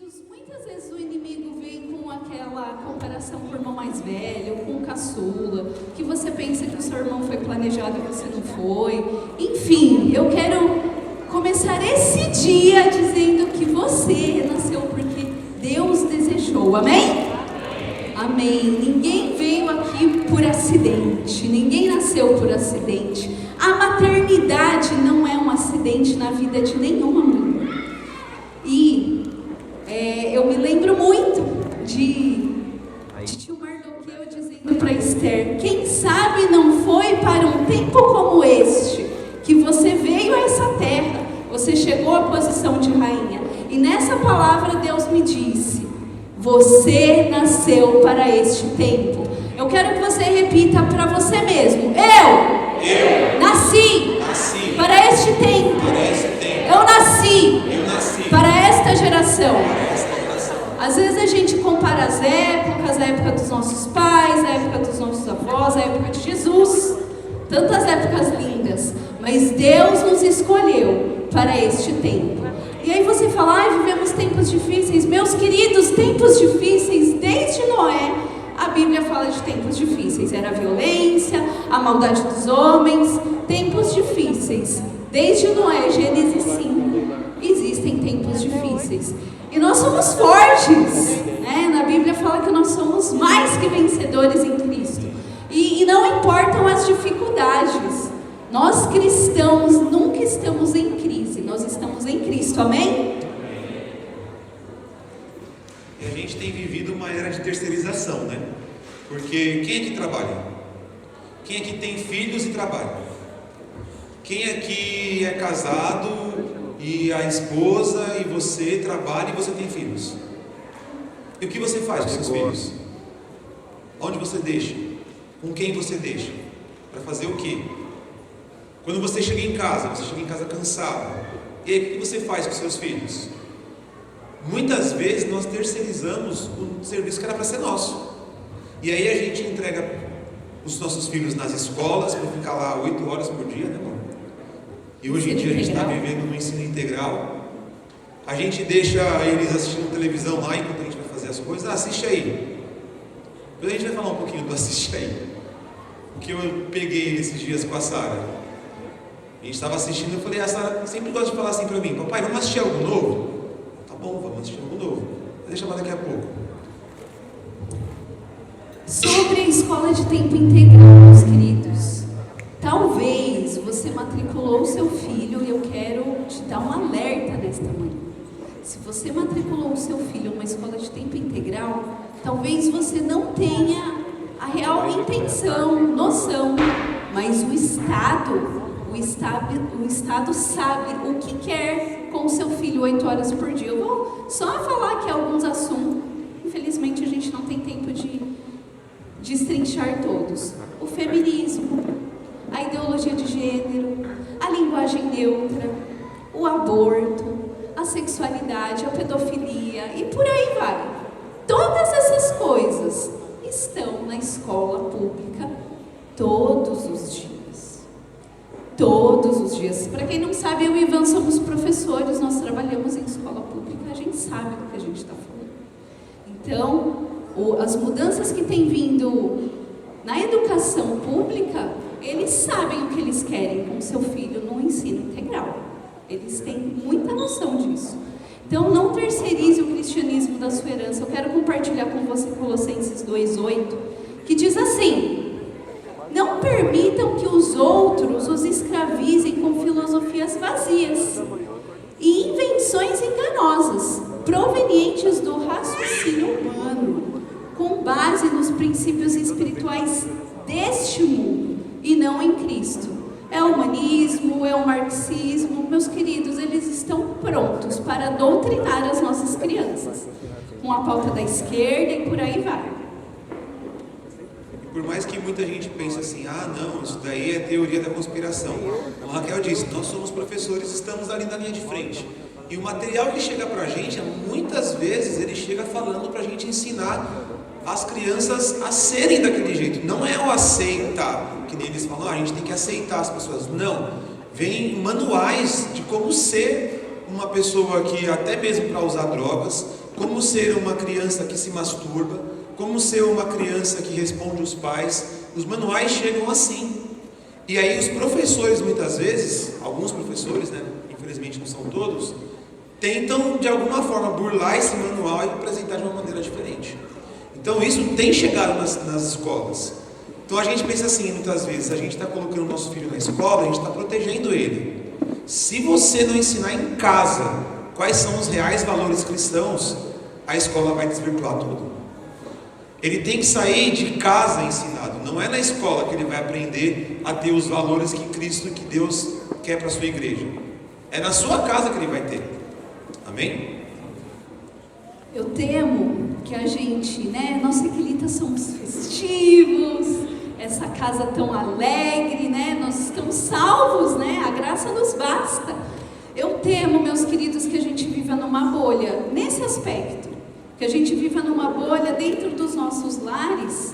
queridos, muitas vezes o inimigo vem com aquela comparação com o irmão mais velho, com o caçula, que você pensa que o seu irmão foi planejado e você não foi. Enfim, eu quero começar esse dia dizendo que você nasceu porque Deus desejou, amém? Amém. Ninguém veio aqui por acidente, ninguém nasceu por acidente. A maternidade não é um acidente na vida de nenhuma mulher. E eu me lembro muito de tio Mardoqueu dizendo para Esther: quem sabe não foi para um tempo como este que você veio a essa terra, você chegou à posição de rainha. E nessa palavra Deus me disse: você nasceu para este tempo. Eu quero que você repita para você mesmo: eu nasci para este tempo. Eu nasci para esta geração. Às vezes a gente compara as épocas, a época dos nossos pais, a época dos nossos avós, a época de Jesus, tantas épocas lindas, mas Deus nos escolheu para este tempo. E aí você fala: vivemos tempos difíceis. Meus queridos, tempos difíceis desde Noé. A Bíblia fala de tempos difíceis. Era a violência, a maldade dos homens. Tempos difíceis. Desde Noé, Gênesis 5, existem tempos difíceis. E nós somos fortes, né? Na Bíblia fala que nós somos mais que vencedores em Cristo. E não importam as dificuldades. Nós cristãos nunca estamos em crise. Nós estamos em Cristo, amém? E a gente tem vivido uma era de terceirização, né? Porque quem é que trabalha? Quem é que tem filhos e trabalha? Quem aqui é casado e a esposa e você trabalha e você tem filhos? E o que você faz com seus filhos? Onde você deixa? Com quem você deixa? Para fazer o quê? Quando você chega em casa cansado, e aí o que você faz com seus filhos? Muitas vezes nós terceirizamos o serviço que era para ser nosso. E aí a gente entrega os nossos filhos nas escolas para ficar lá 8 horas por dia, né, irmão? E hoje em dia a gente está vivendo no ensino integral. A gente deixa eles assistindo televisão lá enquanto a gente vai fazer as coisas. Assiste aí. Depois a gente vai falar um pouquinho do assiste aí. O que eu peguei esses dias com a Sara. A gente estava assistindo e eu falei: a Sara sempre gosta de falar assim para mim: papai, vamos assistir algo novo? Tá bom, vamos assistir algo novo. Deixa para daqui a pouco. Sobre a escola de tempo integral, meus queridos, talvez você matriculou o seu filho, e eu quero te dar um alerta nesta manhã. Se você matriculou o seu filho numa escola de tempo integral, talvez você não tenha a real intenção, noção, mas o Estado sabe o que quer com o seu filho 8 horas por dia. Eu vou só falar aqui alguns assuntos. Infelizmente a gente não tem tempo de destrinchar todos. O feminismo, a ideologia de gênero, a linguagem neutra, o aborto, a sexualidade, a pedofilia e por aí vai. Todas essas coisas estão na escola pública todos os dias. Todos os dias. Para quem não sabe, eu e Ivan somos professores, nós trabalhamos em escola pública, a gente sabe do que a gente está falando. Então, as mudanças que têm vindo na educação pública, eles sabem o que eles querem com seu filho no ensino integral. Eles têm muita noção disso. Então, não terceirize o cristianismo da sua herança. Eu quero compartilhar com você Colossenses 2:8, que diz assim: não permitam que os outros os escravizem com filosofias vazias e invenções enganosas, provenientes do raciocínio humano, com base nos princípios espirituais deste mundo e não em Cristo. É o humanismo, é o marxismo. Meus queridos, eles estão prontos para doutrinar as nossas crianças, com a pauta da esquerda e por aí vai. Por mais que muita gente pense assim: não, isso daí é teoria da conspiração. Como a Raquel disse, nós somos professores, estamos ali na linha de frente. E o material que chega para a gente, muitas vezes, ele chega falando para a gente ensinar as crianças a serem daquele jeito. Não é o aceitar, que nem eles falam: a gente tem que aceitar as pessoas. Não. Vem manuais de como ser uma pessoa que, até mesmo para usar drogas, como ser uma criança que se masturba, como ser uma criança que responde os pais. Os manuais chegam assim. E aí os professores, muitas vezes, alguns professores, né, infelizmente não são todos, tentam de alguma forma burlar esse manual e apresentar de uma maneira diferente. Então isso tem chegado nas escolas. Então a gente pensa assim, muitas vezes, a gente está colocando o nosso filho na escola, a gente está protegendo ele. Se você não ensinar em casa quais são os reais valores cristãos, a escola vai desvirtuar tudo. Ele tem que sair de casa ensinado. Não é na escola que ele vai aprender a ter os valores que Cristo, que Deus quer para a sua igreja. É na sua casa que ele vai ter. Amém? Eu temo que a gente, né, nós Sequelitas somos festivos, essa casa tão alegre, né, nós estamos salvos, né, a graça nos basta. Eu temo, meus queridos, que a gente viva numa bolha, nesse aspecto, que a gente viva numa bolha dentro dos nossos lares,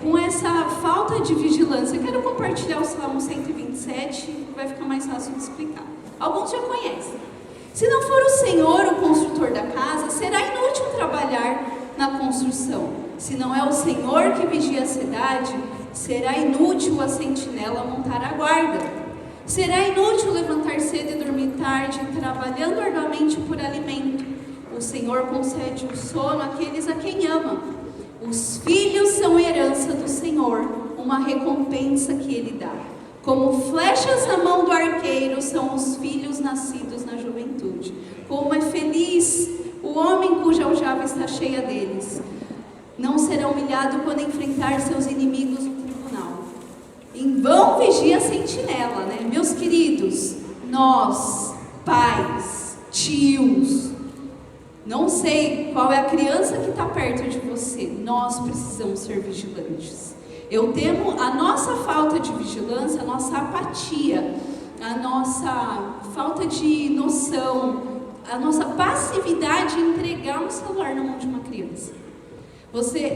com essa falta de vigilância. Eu quero compartilhar o Salmo 127, vai ficar mais fácil de explicar. Alguns já conhecem. Se não for o Senhor o construtor da casa, será inútil trabalhar na construção. Se não é o Senhor que vigia a cidade, será inútil a sentinela montar a guarda. Será inútil levantar cedo e dormir tarde, trabalhando arduamente por alimento. O Senhor concede o sono àqueles a quem ama. Os filhos são herança do Senhor, uma recompensa que Ele dá. Como flechas na mão do arqueiro são os filhos nascidos na juventude. Como é feliz o homem cuja aljava está cheia deles. Não será humilhado quando enfrentar seus inimigos no tribunal. Em vão vigia a sentinela, né? Meus queridos, nós, pais, tios, não sei qual é a criança que está perto de você, nós precisamos ser vigilantes. Eu temo a nossa falta de vigilância, a nossa apatia, a nossa falta de noção, a nossa passividade em entregar um celular na mão de uma criança.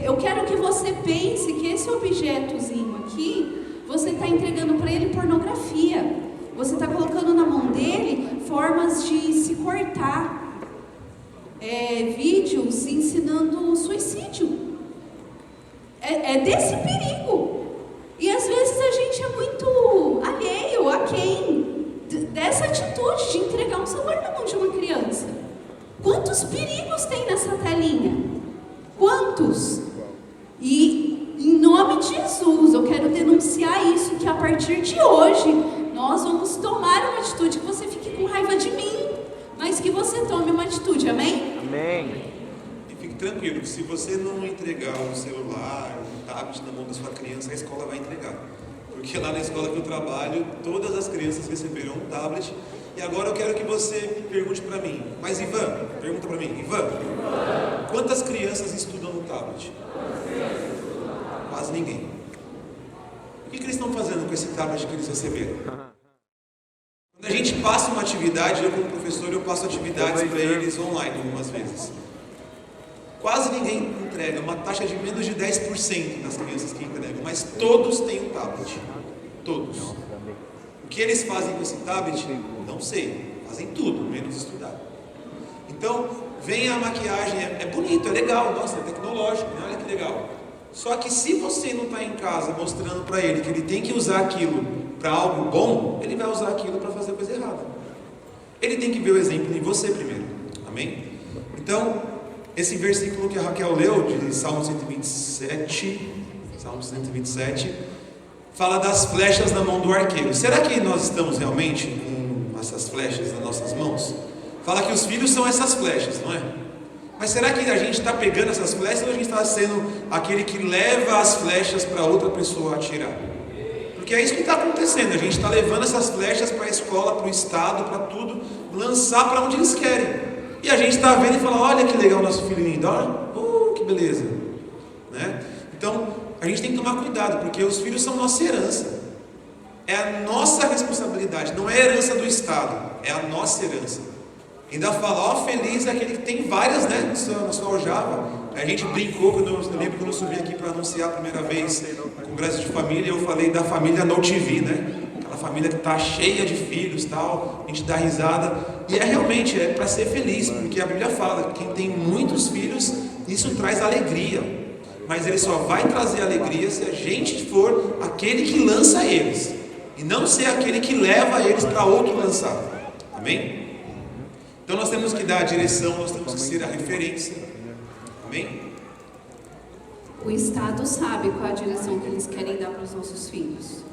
Eu quero que você pense que esse objetozinho aqui, você está entregando para ele pornografia. Você está colocando na mão dele formas de se cortar. Vídeos ensinando suicídio. É desse perigo. E às vezes a gente é muito alheio a quem dessa atitude de entregar um celular na mão de uma criança. Quantos perigos tem nessa telinha? Quantos? E em nome de Jesus, eu quero denunciar isso, que a partir de hoje nós vamos tomar uma atitude, que você fique com raiva de mim, mas que você tome uma atitude, amém? Amém. Fique tranquilo, que se você não entregar o celular, o tablet na mão da sua criança, a escola vai entregar. Porque lá na escola que eu trabalho, todas as crianças receberam um tablet. E agora eu quero que você pergunte para mim. Mas Ivan, pergunta para mim. Ivan, quantas crianças estudam no tablet? Quase ninguém. O que eles estão fazendo com esse tablet que eles receberam? Quando a gente passa uma atividade, eu como professor, eu passo atividades para eles online algumas vezes. Quase ninguém entrega, uma taxa de menos de 10% das crianças que entregam, mas todos têm um tablet. Todos. O que eles fazem com esse tablet? Não sei. Fazem tudo, menos estudar. Então, vem a maquiagem, é bonito, é legal, nossa, é tecnológico, né? Olha que legal. Só que se você não está em casa mostrando para ele que ele tem que usar aquilo para algo bom, ele vai usar aquilo para fazer coisa errada. Ele tem que ver o exemplo em você primeiro. Amém? Então, esse versículo que a Raquel leu, de Salmo 127, fala das flechas na mão do arqueiro. Será que nós estamos realmente com essas flechas nas nossas mãos? Fala que os filhos são essas flechas, não é? Mas será que a gente está pegando essas flechas ou a gente está sendo aquele que leva as flechas para outra pessoa atirar? Porque é isso que está acontecendo. A gente está levando essas flechas para a escola, para o estado, para tudo, lançar para onde eles querem. E a gente está vendo e fala, olha que legal o nosso filho lindo, olha, que beleza, né? Então, a gente tem que tomar cuidado, porque os filhos são nossa herança, é a nossa responsabilidade, não é a herança do Estado, é a nossa herança. Ainda fala, feliz é aquele que tem várias, né, na sua aljava. A gente brincou, eu lembro quando eu subi aqui para anunciar a primeira vez o Congresso de Família, eu falei da família No TV, né? Aquela na família que está cheia de filhos, tal, a gente dá risada, e realmente para ser feliz, porque a Bíblia fala que quem tem muitos filhos, isso traz alegria, mas ele só vai trazer alegria se a gente for aquele que lança eles, e não ser aquele que leva eles para outro lançar. Amém? Então nós temos que dar a direção, nós temos que ser a referência. Amém? O Estado sabe qual a direção que eles querem dar para os nossos filhos.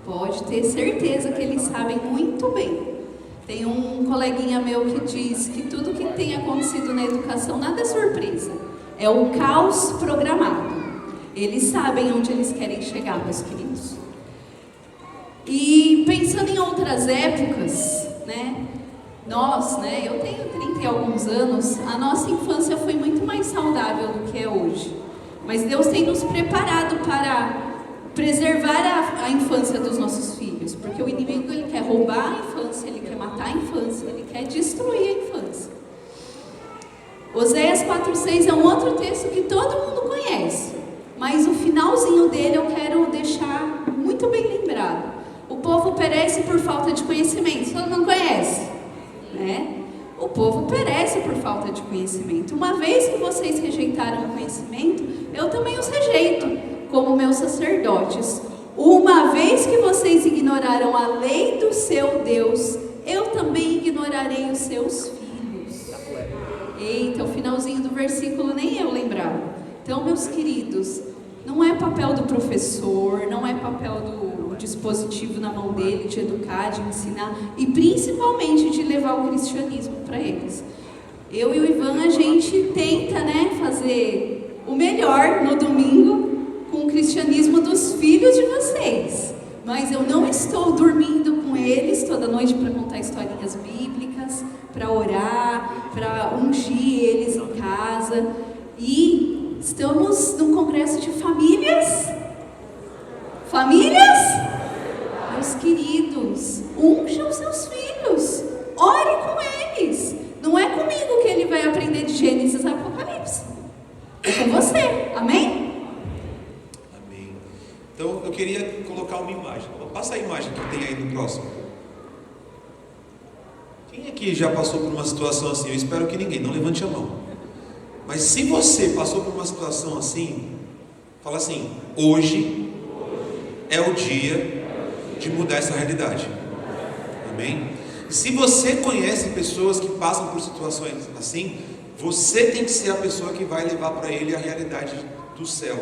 Pode ter certeza que eles sabem muito bem. Tem um coleguinha meu que diz que tudo que tem acontecido na educação nada é surpresa. É o caos programado. Eles sabem onde eles querem chegar, meus queridos. E pensando em outras épocas, eu tenho 30 e alguns anos, a nossa infância foi muito mais saudável do que é hoje. Mas Deus tem nos preparado para preservar a infância dos nossos filhos, porque o inimigo ele quer roubar a infância, ele quer matar a infância, ele quer destruir a infância. Oséias 4:6 é um outro texto que todo mundo conhece, mas o finalzinho dele eu quero deixar muito bem lembrado. O povo perece por falta de conhecimento. Todo mundo conhece, né? O povo perece por falta de conhecimento. Uma vez que vocês rejeitaram o conhecimento, eu também os rejeito como meus sacerdotes. Uma vez que vocês ignoraram a lei do seu Deus, eu também ignorarei os seus filhos. Eita, o finalzinho do versículo nem eu lembrava. Então, meus queridos, não é papel do professor, não é papel do dispositivo na mão dele de educar, de ensinar e principalmente de levar o cristianismo para eles. Eu e o Ivan, a gente tenta, fazer o melhor no domingo com o cristianismo dos filhos de vocês. Mas eu não estou dormindo com eles toda noite para contar historinhas bíblicas, para orar, para ungir eles em casa. E estamos num congresso de famílias. Famílias? Meus queridos, unjam seus filhos. Ore com eles. Não é comigo que ele vai aprender de Gênesis a Apocalipse. É com você. Amém? Amém. Então eu queria colocar uma imagem. Passa a imagem que tem aí no próximo. Quem aqui já passou por uma situação assim? Eu espero que ninguém, não levante a mão. Mas se você passou por uma situação assim, fala assim: hoje é o dia de mudar essa realidade. Amém? Se você conhece pessoas que passam por situações assim, você tem que ser a pessoa que vai levar para ele a realidade do céu,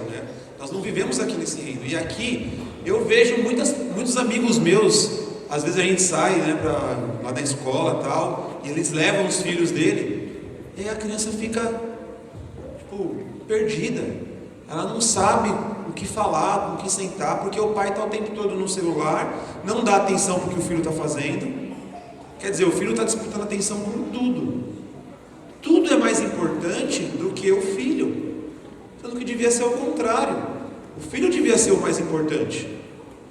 Nós não vivemos aqui nesse reino. E aqui eu vejo muitos amigos meus, às vezes a gente sai, lá na escola e tal, e eles levam os filhos dele, e aí a criança fica perdida. Ela não sabe o que falar, com o que sentar, porque o pai está o tempo todo no celular, não dá atenção para o que o filho está fazendo. Quer dizer, o filho está disputando atenção com tudo. Tudo é mais importante do que o filho, sendo que devia ser o contrário. O filho devia ser o mais importante,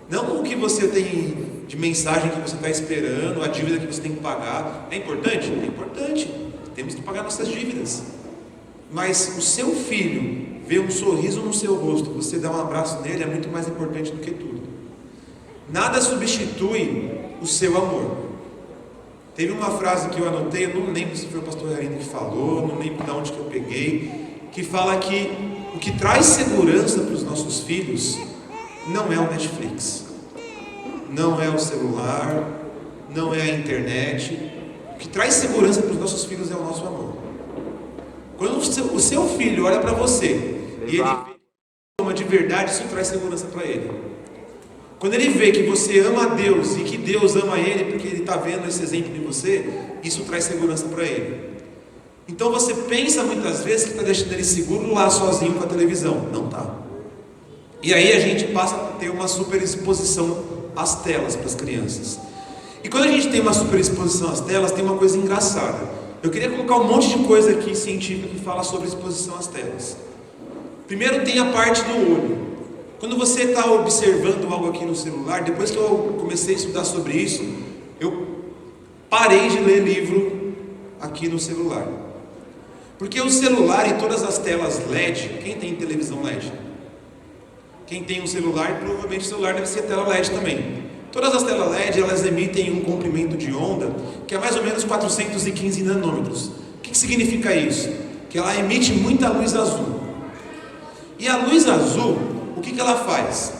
não o que você tem de mensagem que você está esperando, a dívida que você tem que pagar. É importante? É importante. Temos que pagar nossas dívidas. Mas o seu filho ver um sorriso no seu rosto, você dar um abraço nele, é muito mais importante do que tudo. Nada substitui o seu amor. Teve uma frase que eu anotei, eu não lembro se foi o pastor Arino que falou, não lembro de onde que eu peguei, que fala que o que traz segurança para os nossos filhos não é o Netflix, não é o celular, não é a internet. O que traz segurança para os nossos filhos é o nosso amor. Quando o seu filho olha para você e ele ama de verdade, isso traz segurança para ele. Quando ele vê que você ama a Deus e que Deus ama ele porque ele está vendo esse exemplo de você, isso traz segurança para ele. Então você pensa muitas vezes que está deixando ele seguro lá sozinho com a televisão. Não está. E aí a gente passa a ter uma superexposição às telas para as crianças. E quando a gente tem uma superexposição às telas, tem uma coisa engraçada. Eu queria colocar um monte de coisa aqui científica que fala sobre exposição às telas. Primeiro tem a parte do olho. Quando você está observando algo aqui no celular, depois que eu comecei a estudar sobre isso, eu parei de ler livro aqui no celular. Porque o celular e todas as telas LED, quem tem televisão LED? Quem tem um celular, provavelmente o celular deve ser tela LED também. Todas as telas LED, elas emitem um comprimento de onda que é mais ou menos 415 nanômetros. O que significa isso? Que ela emite muita luz azul. E a luz azul, o que ela faz?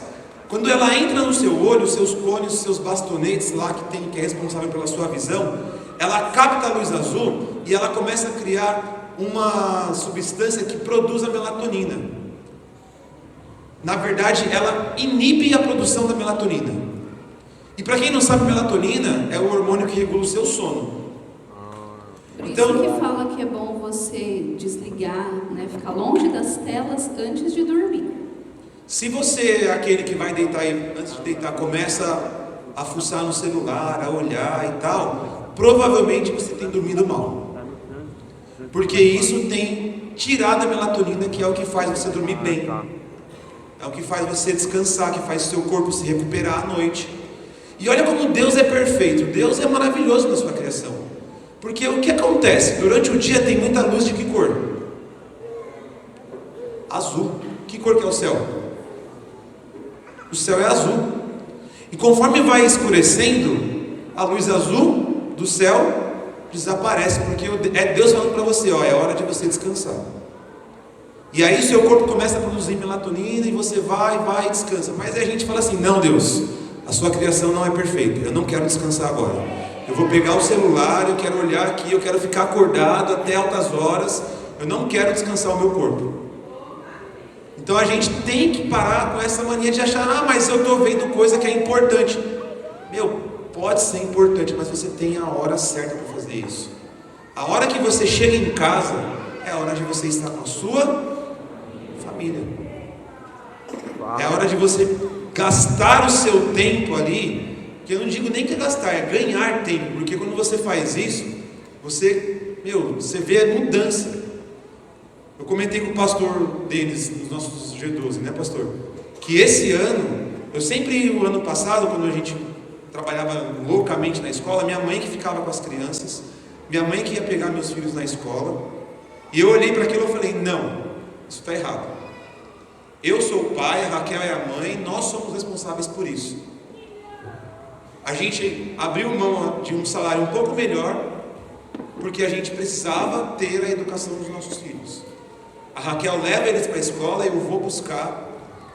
Quando ela entra no seu olho, os seus cônios, os seus bastonetes lá que é responsável pela sua visão, ela capta a luz azul e ela começa a criar uma substância que produz a melatonina. Na verdade, ela inibe a produção da melatonina. E para quem não sabe, melatonina é o hormônio que regula o seu sono. Por isso que fala que é bom você desligar, né, ficar longe das telas antes de dormir. Se você é aquele que vai deitar e antes de deitar começa a fuçar no celular, a olhar e tal, provavelmente você tem dormido mal. Porque isso tem tirado a melatonina, que é o que faz você dormir bem. É o que faz você descansar, que faz o seu corpo se recuperar à noite. E olha como Deus é perfeito, Deus é maravilhoso na sua criação. Porque o que acontece? Durante o dia tem muita luz de que cor? Azul. Que cor que é o céu? O céu é azul. E conforme vai escurecendo, a luz azul do céu desaparece, porque é Deus falando para você, ó, é hora de você descansar. E aí seu corpo começa a produzir melatonina e você vai e descansa. Mas aí a gente fala assim, não, Deus, a sua criação não é perfeita, eu não quero descansar agora. Eu vou pegar o celular, eu quero olhar aqui, eu quero ficar acordado até altas horas, eu não quero descansar o meu corpo. Então a gente tem que parar com essa mania de achar, mas eu estou vendo coisa que é importante. Meu, pode ser importante, mas você tem a hora certa para fazer isso. A hora que você chega em casa, é a hora de você estar com a sua família. É a hora de você gastar o seu tempo ali, que eu não digo nem que é gastar, é ganhar tempo, porque quando você faz isso, você vê a mudança. Eu comentei com o pastor Denis, nos nossos G12, né, pastor? Que esse ano, o ano passado, quando a gente trabalhava loucamente na escola, minha mãe que ficava com as crianças, minha mãe que ia pegar meus filhos na escola, e eu olhei para aquilo e falei, não, isso está errado. Eu sou o pai, a Raquel é a mãe, nós somos responsáveis por isso. A gente abriu mão de um salário um pouco melhor, porque a gente precisava ter a educação dos nossos filhos. A Raquel leva eles para a escola, eu vou buscar.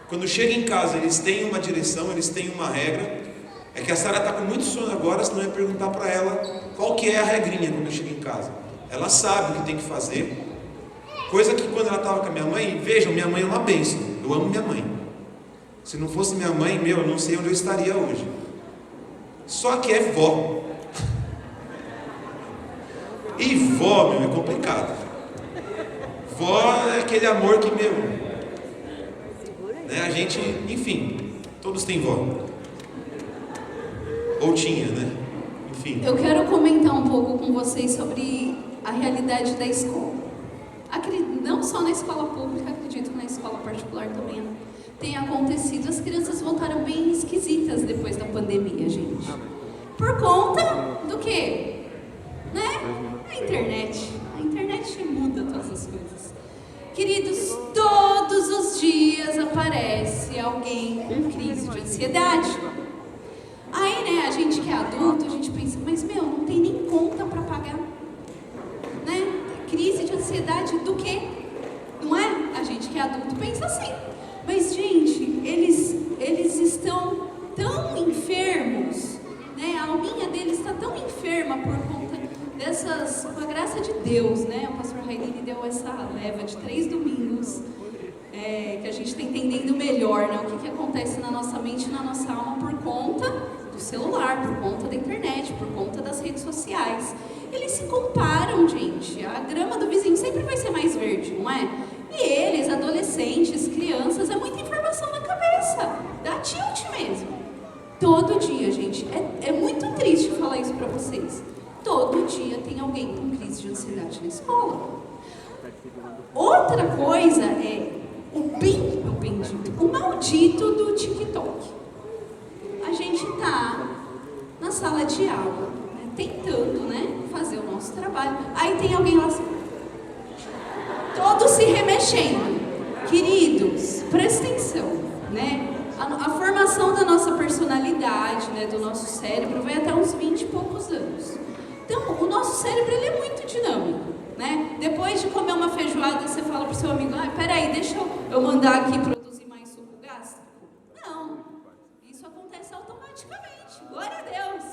Quando chega em casa, eles têm uma direção, eles têm uma regra. É que a Sara está com muito sono agora, senão eu ia perguntar para ela qual que é a regrinha quando eu chego em casa. Ela sabe o que tem que fazer. Coisa que quando ela estava com a minha mãe, vejam, minha mãe é uma bênção. Eu amo minha mãe. Se não fosse minha mãe, eu não sei onde eu estaria hoje. Só que é vó. E vó, é complicado. Vó é aquele amor que, né, a gente, enfim, todos têm vó. Ou tinha, né? Enfim. Eu quero comentar um pouco com vocês sobre a realidade da escola. Não só na escola pública, acredito que na escola particular também tem acontecido. As crianças voltaram bem esquisitas depois da pandemia, gente. Por conta do quê? Né? A internet. A internet muda todas as coisas. Queridos, todos os dias aparece alguém com crise de ansiedade. Aí, né, a gente que é adulto, a gente pensa, mas não tem nem conta para pagar. Né? Crise de ansiedade do quê? Não é? A gente que é adulto pensa assim. Mas, gente, eles estão tão enfermos, né? A alminha deles está tão enferma por conta com a graça de Deus, né? O pastor Rainini deu essa leva de 3 domingos, que a gente está entendendo melhor, né? O que acontece na nossa mente e na nossa alma por conta do celular, por conta da internet, por conta das redes sociais. Eles se comparam, gente. A grama do vizinho sempre vai ser mais verde, não é? E eles, adolescentes, crianças, é muita informação na cabeça. Dá tilt mesmo. Todo dia, gente. É muito triste falar isso para vocês. Todo dia tem alguém com crise de ansiedade na escola. Outra coisa é o maldito do TikTok. A gente tá na sala de aula, né, tentando, né, fazer o nosso trabalho. Aí tem alguém lá assim, todo se remexendo. Queridos, presta atenção, né? A formação da nossa personalidade, né, do nosso cérebro, vai até uns 20 e poucos anos. Então, o nosso cérebro ele é muito dinâmico, né? Depois de comer uma feijoada, você fala para o seu amigo, peraí, deixa eu mandar aqui produzir mais suco gástrico. Não, isso acontece automaticamente, glória a Deus,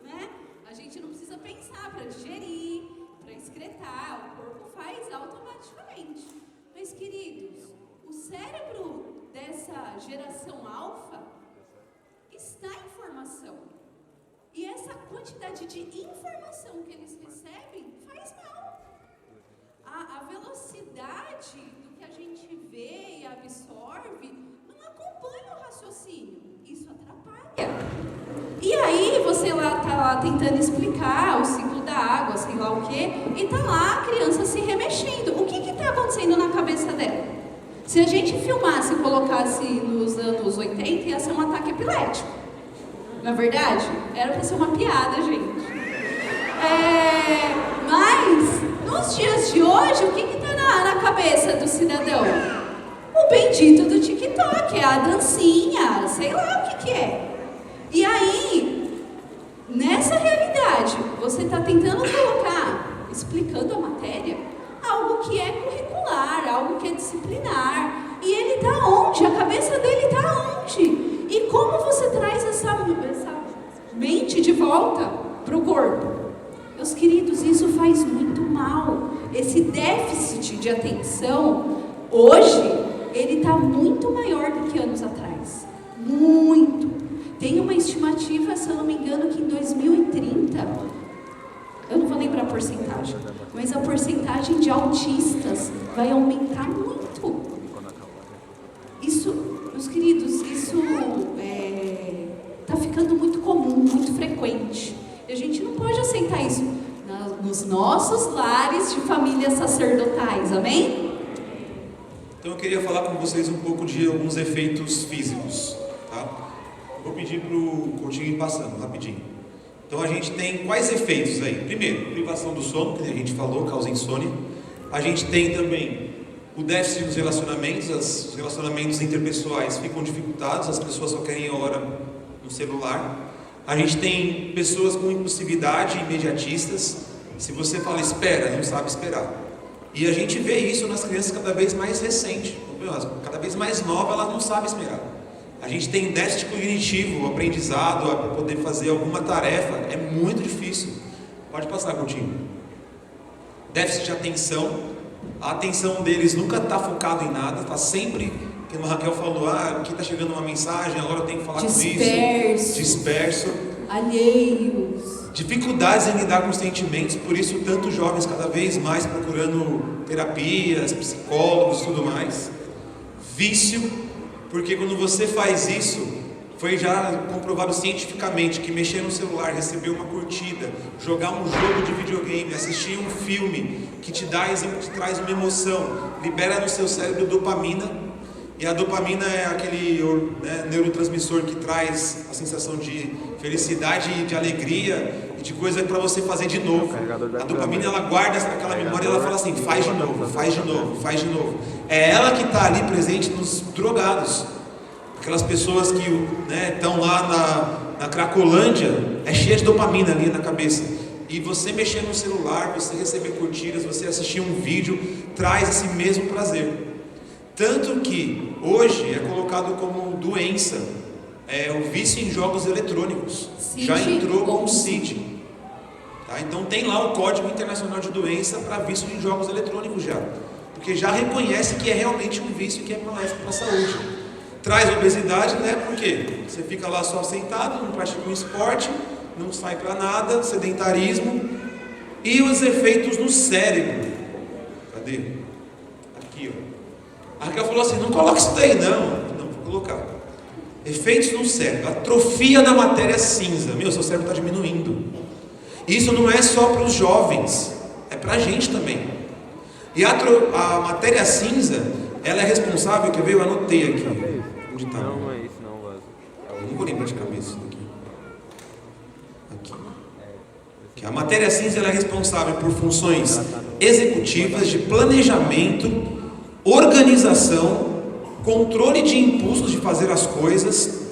né? A gente não precisa pensar para digerir, para excretar, o corpo faz automaticamente. Mas, queridos, o cérebro dessa geração alfa está em formação. E essa quantidade de informação que eles recebem faz mal. A velocidade do que a gente vê e absorve não acompanha o raciocínio. Isso atrapalha. E aí você tá lá tentando explicar o ciclo da água, sei lá o quê, e tá lá a criança se remexendo. O que está acontecendo na cabeça dela? Se a gente filmasse e colocasse nos anos 80, ia ser um ataque epilético. Não é verdade? Era para ser uma piada, gente. Mas, nos dias de hoje, o que está na cabeça do cidadão? O bendito do TikTok, é a dancinha, sei lá o que é. E aí, nessa realidade, você está tentando colocar, explicando a matéria, algo que é curricular, algo que é disciplinar. E ele está onde? A cabeça dele está onde? E como você traz essa mente de volta para o corpo? Meus queridos, isso faz muito mal. Esse déficit de atenção, hoje, ele está muito maior do que anos atrás. Muito. Tem uma estimativa, se eu não me engano, que em 2030, eu não vou lembrar a porcentagem, mas a porcentagem de autistas vai aumentar muito. Isso, meus queridos, isso está ficando muito comum, muito frequente. E a gente não pode aceitar isso nos nossos lares de famílias sacerdotais, amém? Então eu queria falar com vocês um pouco de alguns efeitos físicos, tá? Vou pedir para o Coutinho ir passando, rapidinho. Então a gente tem quais efeitos aí? Primeiro, privação do sono, que a gente falou, causa insônia. A gente tem também o déficit dos relacionamentos, os relacionamentos interpessoais ficam dificultados, as pessoas só querem hora no celular. A gente tem pessoas com impulsividade, imediatistas. Se você fala espera, não sabe esperar. E a gente vê isso nas crianças cada vez mais recentes, cada vez mais nova, ela não sabe esperar. A gente tem déficit cognitivo, aprendizado, para poder fazer alguma tarefa, é muito difícil. Pode passar, Coutinho. Déficit de atenção. A atenção deles nunca está focada em nada, está sempre, como a Raquel falou, aqui está chegando uma mensagem, agora eu tenho que falar com isso. Disperso. Alheios. Dificuldades em lidar com os sentimentos, por isso tantos jovens cada vez mais procurando terapias, psicólogos e tudo mais. Vício, porque quando você faz isso, foi já comprovado cientificamente que mexer no celular, receber uma curtida, jogar um jogo de videogame, assistir um filme que te traz uma emoção, libera no seu cérebro dopamina, e a dopamina é aquele neurotransmissor que traz a sensação de felicidade, de alegria e de coisa para você fazer de novo. A dopamina ela guarda aquela memória e ela fala assim, faz de novo, faz de novo, faz de novo. É ela que está ali presente nos drogados. Aquelas pessoas que estão lá na Cracolândia, é cheia de dopamina ali na cabeça. E você mexer no celular, você receber curtidas, você assistir um vídeo, traz esse mesmo prazer. Tanto que hoje é colocado como doença o vício em jogos eletrônicos. CID, já entrou como CID. Tá? Então tem lá o Código Internacional de Doença para vício em jogos eletrônicos já. Porque já reconhece que é realmente um vício que é maléfico para a saúde. Traz obesidade, né? Porque você fica lá só sentado, não pratica um esporte, não sai para nada, sedentarismo. E os efeitos no cérebro. Cadê? Aqui, ó. A Raquel falou assim, não coloca isso daí não. Não, vou colocar. Efeitos no cérebro. Atrofia da matéria cinza. Seu cérebro está diminuindo. Isso não é só para os jovens, é para a gente também. E a matéria cinza, ela é responsável, quer ver? Eu anotei aqui. Onde está? Não é isso não, Vaso. Eu não vou lembrar de cabeça isso daqui. Aqui. A matéria cinza ela é responsável por funções executivas de planejamento, organização controle de impulsos de fazer as coisas,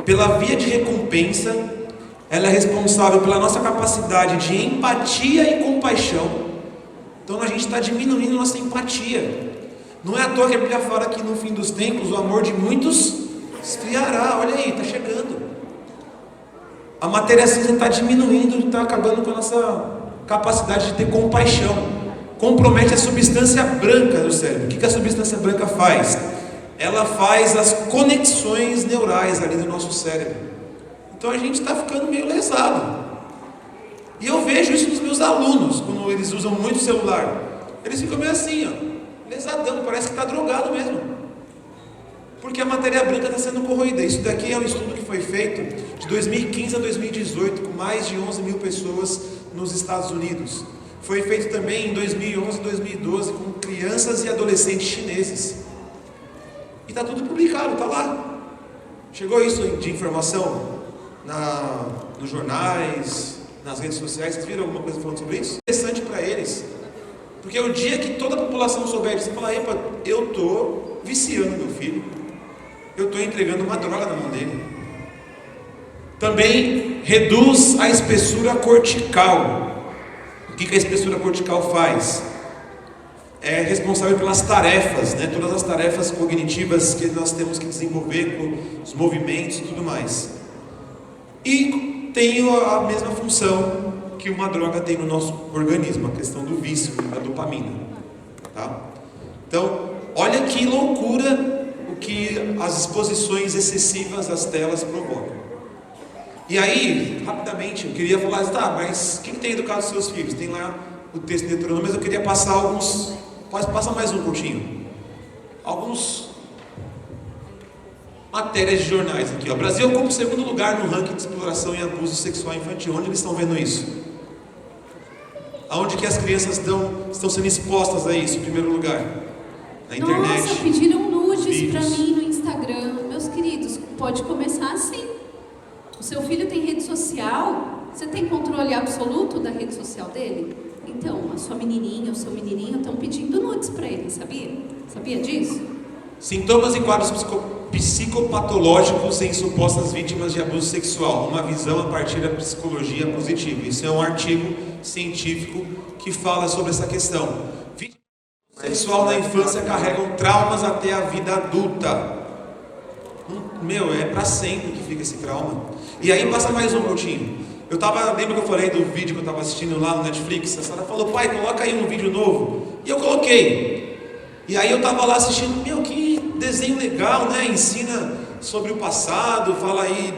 pela via de recompensa. Ela é responsável pela nossa capacidade de empatia e compaixão. Então a gente está diminuindo nossa empatia. Não é à toa que a Bíblia fala que no fim dos tempos o amor de muitos esfriará. Olha aí, está chegando. A matéria cinza está diminuindo, está acabando com a nossa capacidade de ter compaixão. Compromete a substância branca do cérebro. O que a substância branca faz? Ela faz as conexões neurais ali do nosso cérebro. Então a gente está ficando meio lesado. E eu vejo isso nos meus alunos, quando eles usam muito celular. Eles ficam meio assim, ó, lesadão, parece que está drogado mesmo. Porque a matéria branca está sendo corroída. Isso daqui é um estudo que foi feito de 2015 a 2018, com mais de 11 mil pessoas nos Estados Unidos. Foi feito também em 2011 e 2012 com crianças e adolescentes chineses. E está tudo publicado, está lá. Chegou isso de informação nos jornais, nas redes sociais. Vocês viram alguma coisa falando sobre isso? Interessante para eles. Porque o dia que toda a população souber disso, falar, epa, eu estou viciando meu filho. Eu estou entregando uma droga na mão dele. Também reduz a espessura cortical. O que a espessura cortical faz? É responsável pelas tarefas, né? Todas as tarefas cognitivas que nós temos que desenvolver, com os movimentos e tudo mais. E tem a mesma função que uma droga tem no nosso organismo, a questão do vício, da dopamina. Tá? Então, olha que loucura o que as exposições excessivas às telas provocam. E aí, rapidamente, eu queria falar, tá, mas quem tem educado os seus filhos? Tem lá o texto de Deuteronômio, mas eu queria passar alguns, passa mais um curtinho. Alguns matérias de jornais aqui, ó. O Brasil ocupa o segundo lugar no ranking de exploração e abuso sexual infantil. Onde eles estão vendo isso? Aonde que as crianças estão sendo expostas a isso, em primeiro lugar? Na internet. Nossa, pediram nudes para mim no Instagram. Meus queridos, pode começar assim. O seu filho tem rede social? Você tem controle absoluto da rede social dele? Então, a sua menininha, o seu menininho estão pedindo nudes para ele, sabia? Sabia disso? Sintomas e quadros psicopatológicos em supostas vítimas de abuso sexual. Uma visão a partir da psicologia positiva. Isso é um artigo científico que fala sobre essa questão. Vítimas de abuso sexual na infância carregam traumas até a vida adulta. É para sempre que fica esse trauma. E aí passa mais um minutinho. Lembra que eu falei do vídeo que eu estava assistindo lá no Netflix? A Sara falou, pai, coloca aí um vídeo novo. E eu coloquei. E aí eu estava lá assistindo, que desenho legal, né? Ensina sobre o passado, fala aí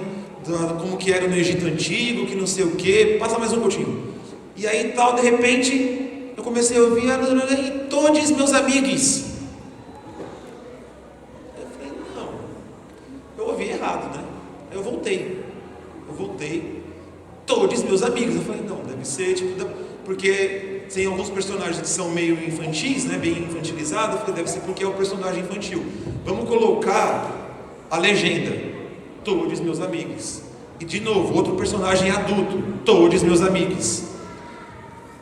como que era no Egito Antigo, que não sei o que. Passa mais um pouquinho. E aí tal, de repente, eu comecei a ouvir, e todos meus amigos. Eu falei, não, eu ouvi errado, né? Aí eu voltei, todos meus amigos. Eu falei, não, deve ser porque tem alguns personagens que são meio infantis, né, bem infantilizados. Eu falei, deve ser porque é um personagem infantil. Vamos colocar a legenda, todos meus amigos. E de novo, outro personagem adulto, todos meus amigos.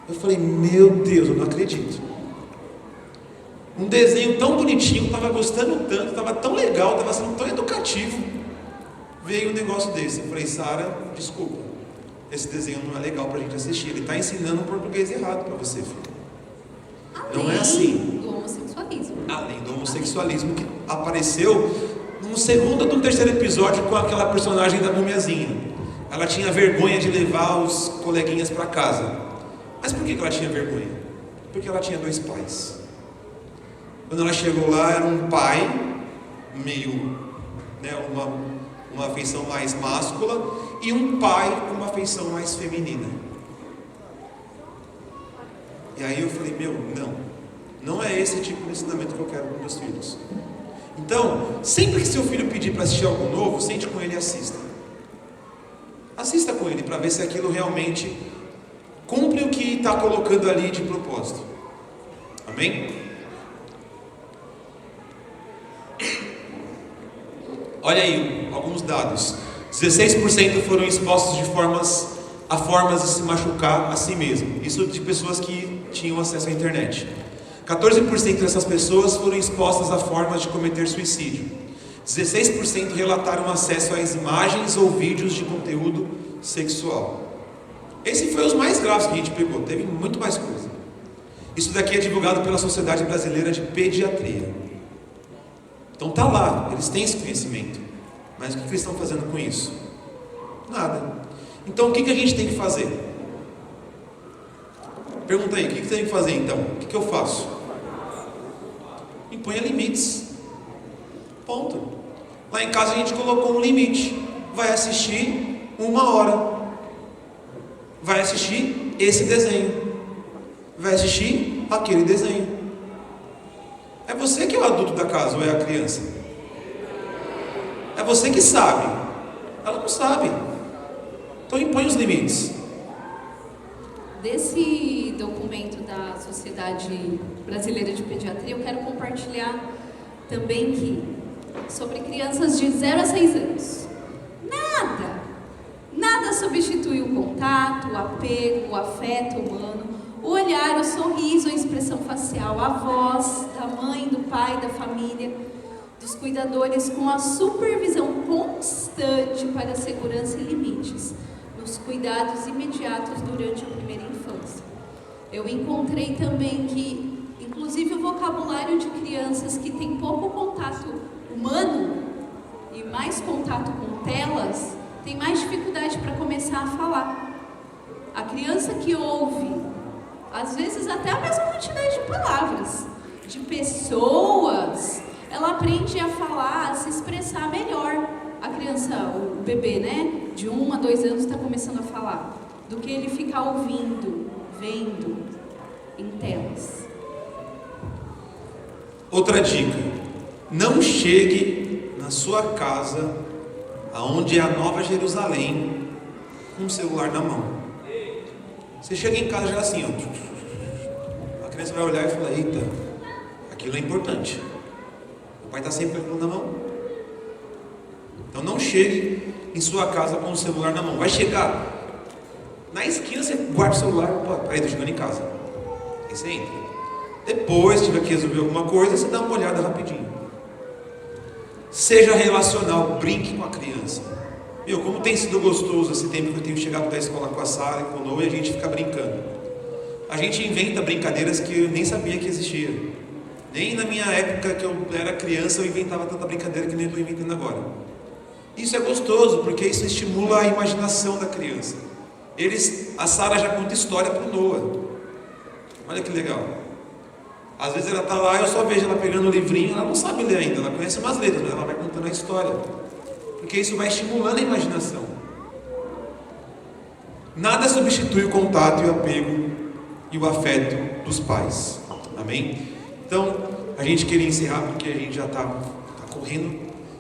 Eu falei, meu Deus, eu não acredito. Um desenho tão bonitinho, estava gostando tanto, estava tão legal, estava sendo tão educativo. Veio um negócio desse. Eu falei, Sara, desculpa, esse desenho não é legal para a gente assistir. Ele está ensinando português errado para você, filho. Não é assim. Do homossexualismo. Além do homossexualismo que apareceu no segundo ou no terceiro episódio com aquela personagem da mumiazinha. Ela tinha vergonha de levar os coleguinhas para casa. Mas por que ela tinha vergonha? Porque ela tinha 2 pais. Quando ela chegou lá, era um pai meio, né, uma afeição mais máscula, e um pai com uma afeição mais feminina. E aí eu falei, não é esse tipo de ensinamento que eu quero para meus filhos. Então, sempre que seu filho pedir para assistir algo novo, sente com ele e assista. Assista com ele para ver se aquilo realmente cumpre o que está colocando ali de propósito. Amém? Olha aí alguns dados. 16% foram expostos a formas de se machucar a si mesmo. Isso de pessoas que tinham acesso à internet. 14% dessas pessoas foram expostas a formas de cometer suicídio. 16% relataram acesso às imagens ou vídeos de conteúdo sexual. Esse foi os mais graves que a gente pegou, teve muito mais coisa. Isso daqui é divulgado pela Sociedade Brasileira de Pediatria. Então tá lá, eles têm esse conhecimento. Mas o que eles estão fazendo com isso? Nada. Então o que a gente tem que fazer? Pergunta aí, o que tem que fazer então? O que eu faço? Imponha limites. Ponto. Lá em casa a gente colocou um limite. Vai assistir 1 hora. Vai assistir esse desenho. Vai assistir aquele desenho. É você que é o adulto da casa ou é a criança? É você que sabe. Ela não sabe. Então impõe os limites. Desse documento da Sociedade Brasileira de Pediatria, eu quero compartilhar também que sobre crianças de 0 a 6 anos. Nada substitui o contato, o apego, o afeto humano, o olhar, o sorriso, a expressão facial, a voz da mãe, do pai, da família, dos cuidadores, com a supervisão constante para a segurança e limites, nos cuidados imediatos durante a primeira infância. Eu encontrei também que, inclusive, o vocabulário de crianças que têm pouco contato humano e mais contato com telas, tem mais dificuldade para começar a falar. A criança que ouve, às vezes até a mesma quantidade de palavras, de pessoas, ela aprende a falar, a se expressar melhor. A criança, o bebê, né, de 1 a 2 anos está começando a falar, do que ele ficar ouvindo, vendo em telas. Outra dica: não chegue na sua casa, aonde é a Nova Jerusalém, com o celular na mão. Você chega em casa já assim, ó. A criança vai olhar e falar: eita, aquilo é importante. O pai está sempre com aquilo na mão. Então não chegue em sua casa com o celular na mão. Vai chegar na esquina, você guarda o celular. Peraí, estou chegando em casa. Aí você entra. Depois, se tiver que resolver alguma coisa, você dá uma olhada rapidinho. Seja relacional, brinque com a criança. Meu, como tem sido gostoso esse tempo que eu tenho chegado da escola com a Sara e com o Noah, e a gente fica brincando. A gente inventa brincadeiras que eu nem sabia que existia. Nem na minha época que eu era criança eu inventava tanta brincadeira que nem estou inventando agora. Isso é gostoso, porque isso estimula a imaginação da criança. A Sara já conta história para o Noah. Olha que legal. Às vezes ela está lá, eu só vejo ela pegando o livrinho, ela não sabe ler ainda, ela conhece umas letras, mas ela vai contando a história. Porque isso vai estimulando a imaginação. Nada substitui o contato e o apego e o afeto dos pais. Amém? Então, a gente queria encerrar porque a gente já está correndo.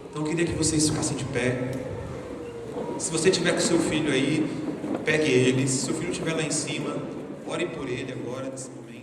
Então, eu queria que vocês ficassem de pé. Se você tiver com seu filho aí, pegue ele. Se seu filho estiver lá em cima, ore por ele agora, nesse momento.